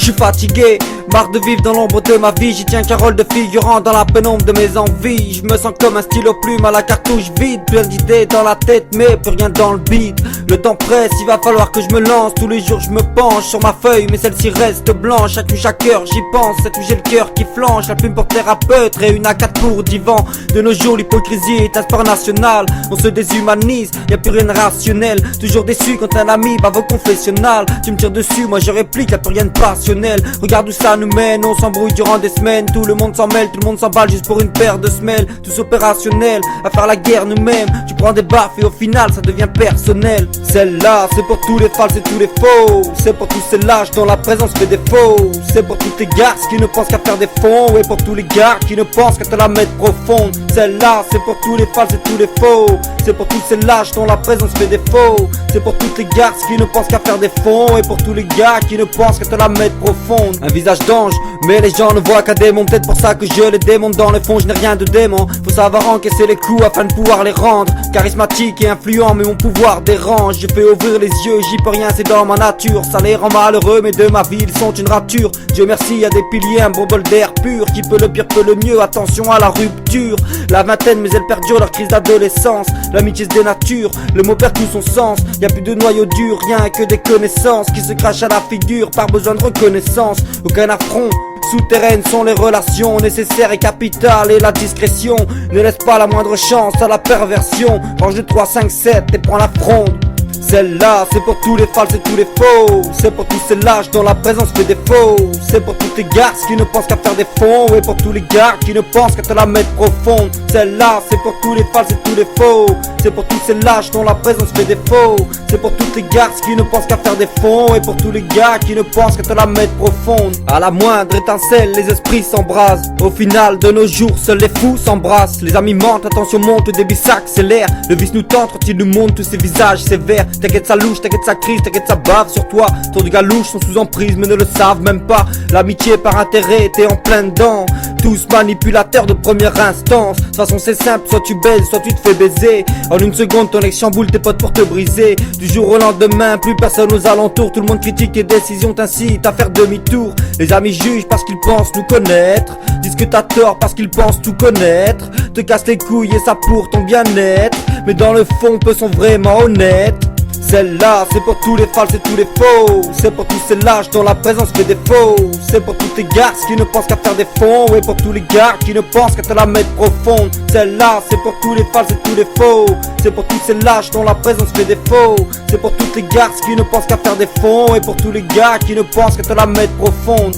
suis fatigué, marre de vivre dans l'ombre de ma vie. J'y tiens qu'un rôle de figurant dans la pénombre de mes envies. Je me sens comme un stylo plume à la cartouche vide. Plein d'idées dans la tête mais plus rien dans le beat. Le temps presse, il va falloir que je me lance. Tous les jours je me penche sur ma feuille mais celle-ci reste blanche. Chaque nuit, chaque heure j'y pense, cette nuit j'ai le cœur qui flanche. La plume pour thérapeute, réune à 4 pour divan. De nos jours l'hypocrisie est un sport national. On se déshumanise, y'a plus rien de rationnel. Toujours déçu quand un ami va au confessionnal. Tu me tires dessus, moi je réplique, y'a plus rien de passionnel. Regarde où ça nous mène, on s'embrouille durant des semaines. Tout le monde s'en mêle, tout le monde s'emballe juste pour une paire de semelles. Tous opérationnels, à faire la guerre nous-mêmes. Tu prends des baffes et au final ça devient personnel. Celle-là c'est pour tous les falses et tous les faux. C'est pour tous ces lâches dont la présence fait défaut. C'est pour toutes les garces qui ne pensent qu'à faire des fonds. Et pour tous les gars qui ne pensent qu'à te la mettre profonde. Celle-là c'est pour tous les falses et tous les faux. C'est pour tous ces lâches dont la présence fait défaut. C'est pour toutes les garces qui ne pensent qu'à faire des fonds. Et pour tous les gars qui ne pensent qu'à te la mettre profonde. Un visage d'ange, mais les gens ne voient qu'un démon. Peut-être pour ça que je les démonte. Dans le fond je n'ai rien de démon. Faut savoir encaisser les coups afin de pouvoir les rendre. Charismatique et influent mais mon pouvoir dérange. Je fais ouvrir les yeux, j'y peux rien, c'est dans ma nature. Ça les rend malheureux mais de ma vie ils sont une rature. Dieu merci y'a des piliers, un bon bol d'air pur. Qui peut le pire peut le mieux, attention à la rupture. La vingtaine mais elle perdure leur crise d'adolescence. L'amitié se dénature, le mot perd tout son sens. Y'a plus de noyau dur, rien que des connaissances qui se crachent à la figure par besoin de reconnaissance. Aucun affront, souterraines sont les relations nécessaires et capitales. Et la discrétion ne laisse pas la moindre chance à la perversion. Range de 3, 5, 7 et prends la fronde. Celle-là c'est pour tous les falses et tous les faux. C'est pour tous ces lâches dont la présence fait défaut. C'est pour toutes les garces qui ne pensent qu'à faire des fonds. Et pour tous les gars qui ne pensent qu'à te la mettre profonde. Celle-là c'est pour tous les falses et tous les faux. C'est pour tous ces lâches dont la présence fait défaut. C'est pour toutes les garces qui ne pensent qu'à faire des fonds. Et pour tous les gars qui ne pensent qu'à te la mettre profonde. À la moindre étincelle les esprits s'embrasent. Au final de nos jours seuls les fous s'embrassent. Les amis mentent, attention monte, le débit s'accélère. Le vice nous tente quand il nous montre tous ces visages sévères. T'inquiète ça louche, t'inquiète ça crise, t'inquiète ça bave sur toi. Trop de gars louches sont sous emprise mais ne le savent même pas. L'amitié par intérêt t'es en plein dedans. Tous manipulateurs de première instance. De toute façon c'est simple, soit tu baises, soit tu te fais baiser. En une seconde ton ex chamboule tes potes pour te briser. Du jour au lendemain, plus personne aux alentours. Tout le monde critique tes décisions, t'incite à faire demi-tour. Les amis jugent parce qu'ils pensent nous connaître. Disent que t'as tort parce qu'ils pensent tout connaître. Te cassent les couilles et ça pour ton bien-être. Mais dans le fond peu sont vraiment honnêtes. Celle-là c'est pour tous les falses et tous les faux. C'est pour tous ces lâches dont la présence fait défaut. C'est pour toutes les garces qui ne pensent qu'à faire des fonds. Et pour tous les gars qui ne pensent qu'à te la mettre profonde. Celle-là c'est pour tous les falses et tous les faux. C'est pour tous ces lâches dont la présence fait défaut. C'est pour toutes les garces qui ne pensent qu'à faire des fonds. Et pour tous les gars qui ne pensent qu'à te la mettre profonde.